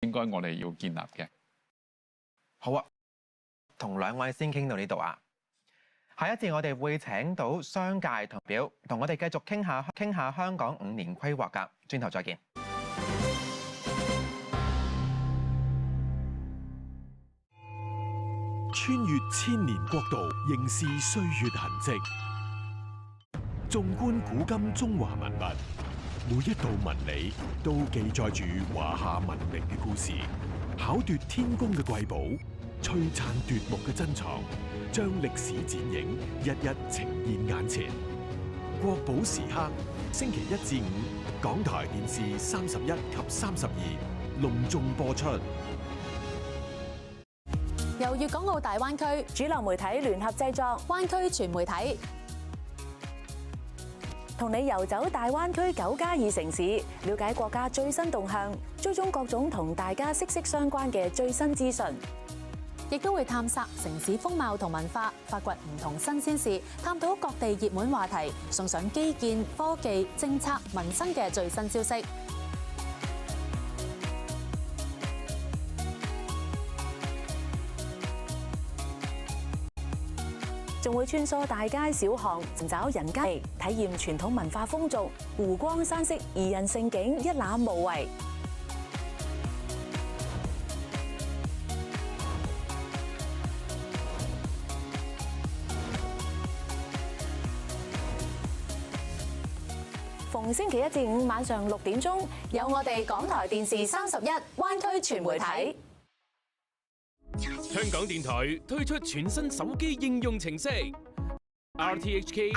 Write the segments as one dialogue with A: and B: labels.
A: 應該我哋要建立嘅。
B: 好啊，同兩位先傾到呢度啊。下一節我哋會請到商界代表同我哋繼續傾下香港5年規劃㗎。轉頭再見。
C: 穿越千年國度，凝視歲月痕跡。縱觀古今中華文物，每一道紋理都記載住華夏文明嘅故事。巧奪天工嘅瑰寶，璀璨奪目嘅珍藏，將歷史剪影一一呈現眼前。國寶時刻，星期1至5，港台電視31及32隆重播出。
D: 由粵港澳大灣區主流媒體聯合製作，灣區全媒體，同你遊走大灣區9+2城市，了解國家最新動向，追蹤各種同大家息息相關嘅最新資訊，亦都會探索城市風貌同文化，發掘唔同新鮮事，探討各地熱門話題，送上基建、科技、政策、民生嘅最新消息。仲會穿梭大街小巷，尋找人間味，體驗傳統文化風俗，湖光山色、宜人勝景，一覽無遺。逢星期1至5晚上6點鐘，有我哋港台電視31灣區全媒體。
E: 香港電台推出全新手機應用程式 RTHK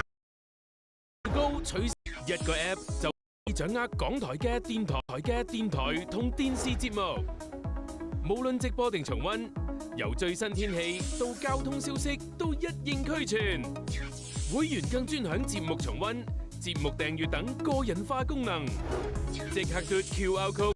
E: Go 取一個 App 就可以掌握港台嘅電台同電視節目，無論直播定重溫，由最新天氣到交通消息都一應俱全。會員更專享節目重溫、節目訂閱等個人化功能，即刻嘟 QR Code。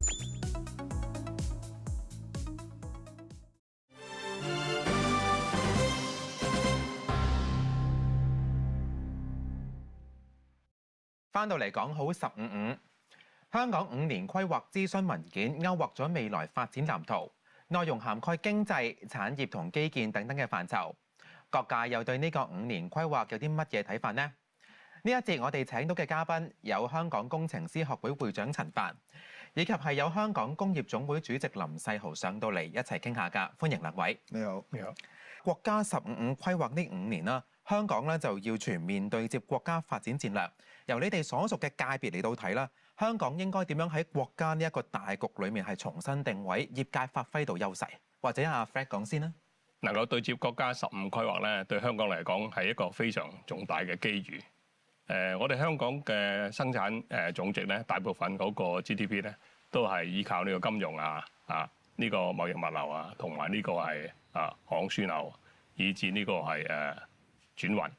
B: 翻到嚟講好15.5，香港5年規劃諮詢文件勾畫咗未來發展藍圖，內容涵蓋經濟、產業同基建等等嘅範疇。各界又對呢個5年規劃有啲乜嘢睇法呢？呢一節我哋請到嘅嘉賓有香港工程師學會會長陳帆，以及係有香港工業總會主席林世豪上到嚟一齊傾下㗎。歡迎兩位。
F: 你好，你好。
B: 國家15.5規劃呢5年啦，香港咧就要全面對接國家發展戰略。由你哋所屬嘅界別嚟到睇啦，香港應該點樣喺國家呢一個大局裏面係重新定位，業界發揮到優勢？或者阿 Fred 講先啦。
G: 能夠對接國家15規劃咧，對香港嚟講係一個非常重大嘅機遇。我哋香港嘅生產總值咧，大部分嗰個 GDP 咧，都係依靠呢個金融呢個貿易物流啊，同埋呢個係航樞紐，以至呢個係轉運。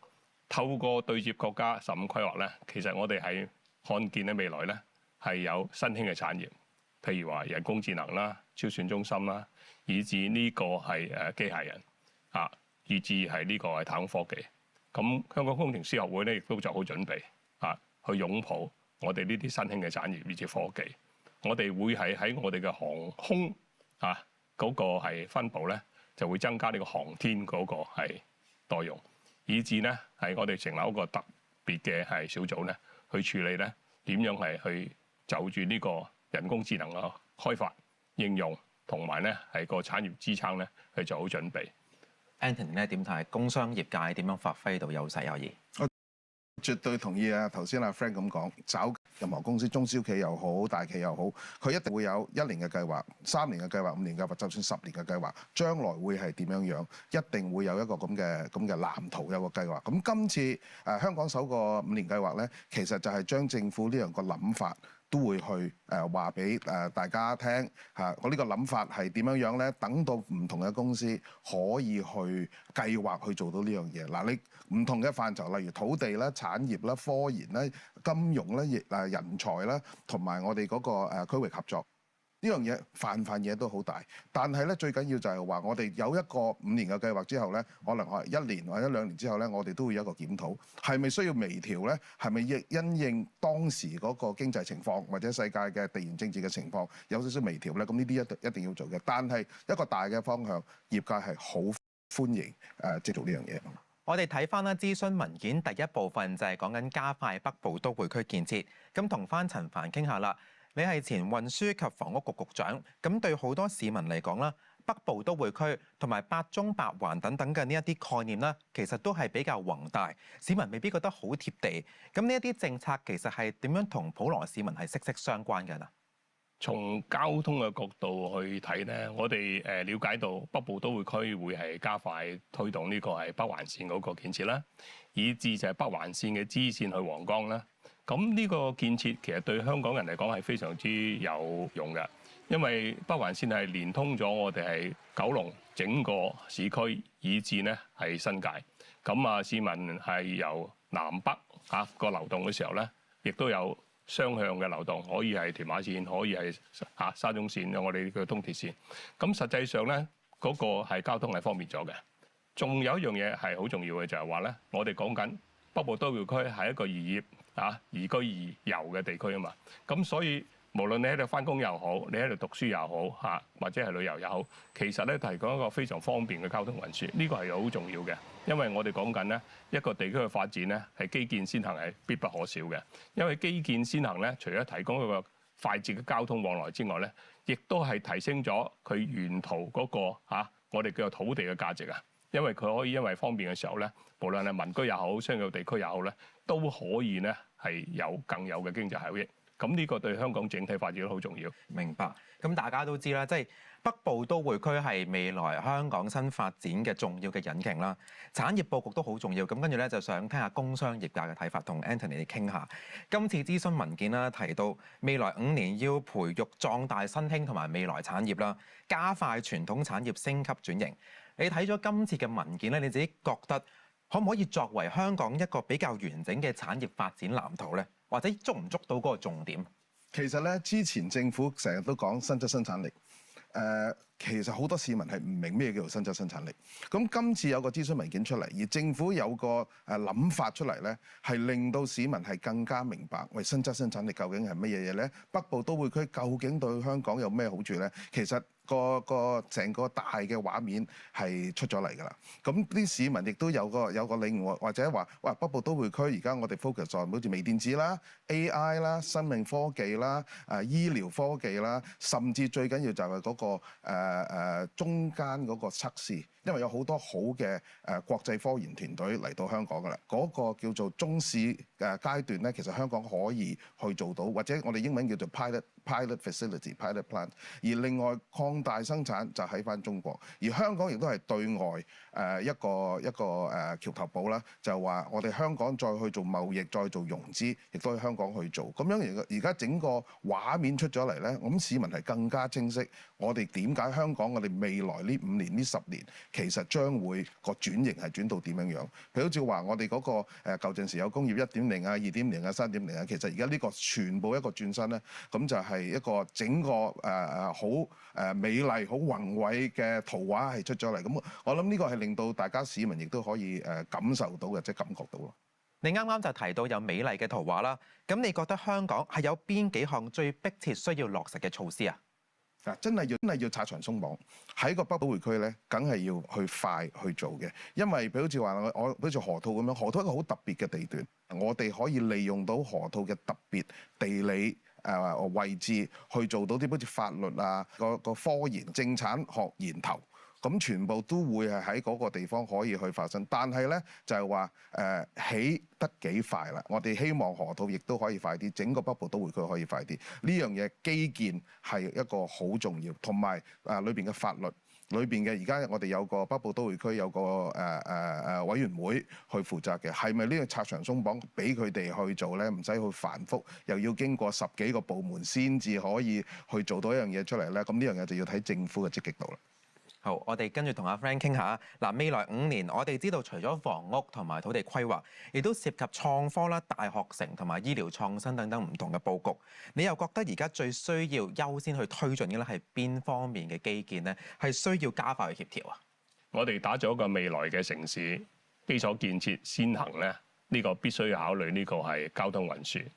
G: 透過對接國家15規劃咧，其實我哋係看見咧未來咧係有新興嘅產業，譬如話人工智能啦、超算中心啦，以至呢個係機械人以至係呢個係太空科技。咁香港工程師學會咧亦都做好準備去擁抱我哋呢啲新興嘅產業以至科技。我哋會係喺我哋嘅航空嗰個係分部咧，就會增加呢個航天嗰個係內容。以至咧係我哋成立一個特別嘅係小組咧，去處理咧點樣係去就住呢個人工智能嘅開發應用，同埋咧係個產業支撐咧去做好準備。
B: Anthony 咧點睇工商業界點樣發揮到優勢可以？
F: 我絕對同意啊！頭先阿 Frank 咁講，找任何公司，中小企又好，大企又好，佢一定會有1年嘅計劃、3年嘅計劃、5年嘅計劃，就算10年嘅計劃，將來會係點樣樣，一定會有一個咁嘅藍圖，有個計劃。咁今次香港首個5年計劃咧，其實就係將政府呢樣個諗法，都會去話俾大家聽我呢個諗法係點樣樣咧？等到唔同嘅公司可以去計劃去做到呢樣嘢。嗱，你唔同嘅範疇，例如土地啦、產業啦、科研啦、金融啦、人才啦，同埋我哋嗰個區域合作。呢樣嘢範嘢都好大，但係咧最緊要就係話我哋有一個5年嘅計劃之後咧，可能係1年或者2年之後咧，我哋都會有一個檢討，係咪需要微調咧？係咪因應當時嗰個經濟情況或者世界嘅地緣政治嘅情況有少少微調咧？咁呢啲一定要做嘅。但係一個大嘅方向，業界係好歡迎即係做呢樣嘢。
B: 我哋睇翻啦，諮詢文件第一部分就係講緊加快北部都會區建設。咁同翻陳帆傾下啦。你係前運輸及房屋局局長，咁對好多市民嚟講啦，北部都會區同埋八中八環等等嘅呢一啲概念啦，其實都係比較宏大，市民未必覺得好貼地。咁呢一啲政策其實係點樣同普羅市民係息息相關嘅呢？
G: 從交通嘅角度去睇咧，我哋了解到北部都會區會係加快推動呢個係北環線嗰個建設啦，以至就係北環線嘅支線去皇崗啦。咁呢個建設其實對香港人嚟講係非常之有用嘅，因為北環線係連通咗我哋係九龍整個市區，以至呢係新界。咁市民係由南北個流動嘅時候咧，亦都有雙向嘅流動，可以係屯馬線，可以係沙中線，我哋嘅東鐵線。咁實際上咧，嗰個係交通係方便咗嘅。仲有一樣嘢係好重要嘅，就係話咧，我哋講緊北部都會區係一個宜業宜居宜遊嘅地區啊嘛。咁所以無論你喺度翻工又好，你喺度讀書又好或者係旅遊又好，其實咧提供一個非常方便嘅交通運輸，呢個係好重要嘅。因為我哋講緊咧一個地區嘅發展咧，係基建先行係必不可少嘅。因為基建先行咧，除咗提供一個快捷嘅交通往來之外咧，亦都係提升咗佢沿途嗰個我哋叫做土地嘅價值啊。因為佢可以因為方便嘅時候咧，無論係民居又好，商業地區又好咧，都可以咧係有更有嘅經濟效益。咁呢個對香港整體發展都好重要。
B: 明白。咁大家都知啦，即係北部都會區係未來香港新發展嘅重要嘅引擎啦。產業佈局都好重要。咁跟住咧就想聽下工商業界嘅睇法，同 Anthony 你傾下。今次諮詢文件啦提到未來5年要培育壯大新興同埋未來產業啦，加快傳統產業升級轉型。你睇咗今次嘅文件咧，你自己覺得可唔可以作為香港一個比較完整嘅產業發展藍圖咧？或者捉唔捉到嗰個重點？
F: 其實咧，之前政府成日都講新質生產力，其實好多市民係唔明咩叫做新質生產力。咁今次有個諮詢文件出嚟，而政府有個諗法出嚟咧，係令到市民係更加明白，喂，新質生產力究竟係乜嘢嘢咧？北部都會區究竟對香港有咩好處咧？其實個成個大嘅畫面係出咗嚟㗎啦。咁啲市民亦都有個領悟，或者話，哇，北部都會區而家我哋 focus 在好似微電子啦、AI 啦、生命科技啦、醫療科技啦，甚至最緊要就係嗰個中間嗰個測試。因為有好多好嘅國際科研團隊嚟到香港㗎啦，嗰個叫做中試階段咧，其實香港可以去做到，或者我哋英文叫做 pilot facility、pilot plant。而另外擴大生產就喺翻中國，而香港亦都係對外一個橋頭堡啦，就係話我哋香港再去做貿易、再做融資，亦都喺香港去做。咁樣而家整個畫面出咗嚟咧，我諗市民係更加清晰，我哋點解香港我哋未來呢5年、呢10年，其實將會個轉型係轉到點樣樣？譬如好似話我哋嗰個舊陣時有工業1.0啊、2.0啊、3.0啊，其實而家呢個全部一個轉身咧，咁就係一個整個好美麗、好宏偉嘅圖畫係出咗嚟。咁我諗呢個係令到大家市民亦都可以感受到嘅，即係感覺到咯。
B: 你啱啱就提到有美麗嘅圖畫啦，咁你覺得香港係有邊幾項最迫切需要落實嘅措施啊？
F: 真係要拆牆鬆綁，喺個北都會區咧，梗係要去快去做嘅。因為譬如好似話我好似河套咁樣，河套一個好特別嘅地段，我哋可以利用到河套嘅特別地理位置去做到啲好似法律啊、個科研、政產學研投。咁全部都會係喺嗰個地方可以去發生，但係咧就係話起得幾快啦。我哋希望河套亦都可以快啲，整個北部都會區可以快啲。呢樣嘢基建係一個好重要，同埋裏邊嘅法律裏邊嘅而家我哋有個北部都會區有個委員會去負責嘅，係咪呢個拆牆鬆綁俾佢哋去做咧？唔使去繁複，又要經過10幾個部門先至可以去做到一樣嘢出嚟咧。咁呢樣嘢就要睇政府嘅積極度啦。
B: 好，我哋跟住同阿 Frank 傾下嗱，未來5年我哋知道除咗房屋同埋土地規劃，亦都涉及創科啦、大學城同埋醫療創新等等唔同嘅佈局。你又覺得而家最需要優先去推進嘅咧係邊方面嘅基建呢？係需要加快去協調啊？
G: 我哋打咗個未來嘅城市基礎建設先行咧，呢個必須要考慮呢個係交通運輸。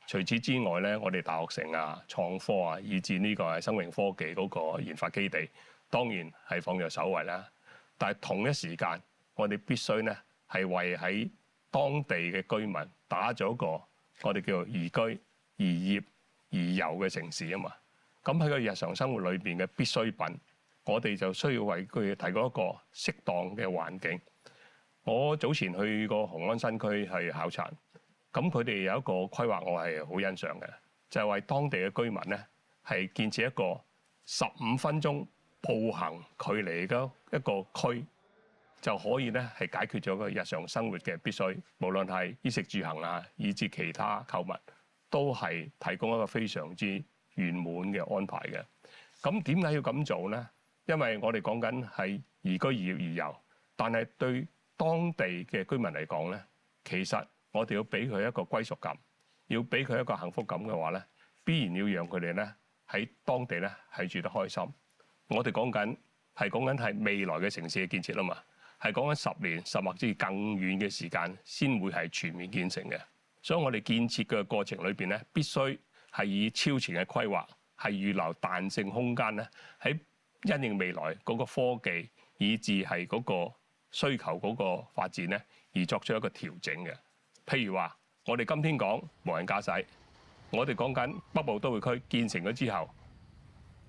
G: 除此之外咧，我哋大學城啊、創科啊，以至呢個係生命科技嗰個研發基地，當然係放在首位啦。但係同一時間，我哋必須咧係為喺當地嘅居民打咗個我哋叫做宜居、宜業、宜遊嘅城市啊嘛。咁喺個日常生活裏邊嘅必需品，我哋就需要為佢提供一個適當嘅環境。我早前去過雄安新區去考察。咁佢哋有一個規劃，我係好欣賞嘅，就係為當地嘅居民咧，係建設一個15分鐘步行距離嘅一個區，就可以咧係解決咗個日常生活嘅必須，無論係衣食住行啊，以至其他購物，都係提供一個非常之圓滿嘅安排嘅。咁點解要咁做咧？因為我哋講緊係宜居、宜業、宜遊，但係對當地嘅居民嚟講咧，其實我哋要俾佢一個歸屬感，要俾佢一個幸福感嘅話咧，必然要讓佢哋咧喺當地咧係住得開心。我哋講緊係未來嘅城市嘅建設啊嘛，係講緊10年甚至更遠嘅時間先會係全面建成嘅。所以我哋建設嘅過程裏邊咧，必須係以超前嘅規劃，係預留彈性空間咧，喺因應未來嗰個科技以至係嗰個需求嗰個發展咧，而作出一個調整嘅。譬如話，我哋今天講無人駕駛，我哋講緊北部都會區建成咗之後，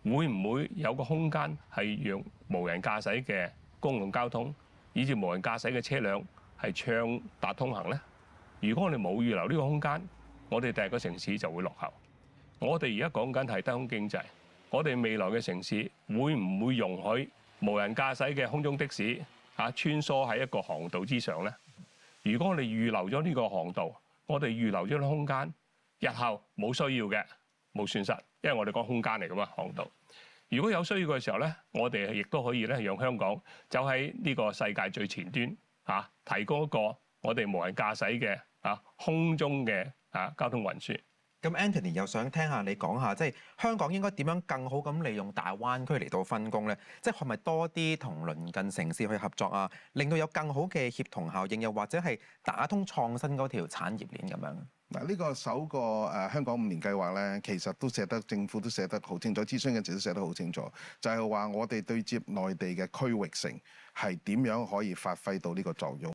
G: 會唔會有個空間係讓無人駕駛嘅公共交通，以至無人駕駛嘅車輛係暢達通行呢？如果我哋冇預留呢個空間，我哋第日個城市就會落後。我哋而家講緊係低空經濟，我哋未來嘅城市會唔會容許無人駕駛嘅空中的士穿梭喺一個航道之上呢？如果我哋預留咗呢個航道，我哋預留咗空間，日後冇需要嘅冇損失，因為我哋講空間嚟㗎嘛，航道。如果有需要嘅時候咧，我哋亦都可以咧，讓香港走喺呢個世界最前端提供一個我哋無人駕駛嘅空中嘅交通運輸。
B: 咁 Anthony 又想聽下你講下，即係香港應該點樣更好咁利用大灣區嚟到分工咧？即係係咪多啲同鄰近城市去合作啊，令到有更好嘅協同效應，又或者係打通創新嗰條產業鏈咁樣？
F: 嗱，呢個首個香港5年計劃咧，其實都政府都寫得好清楚，諮詢嘅時都寫得好清楚，就係話我哋對接內地嘅區域性係點樣可以發揮到呢個作用。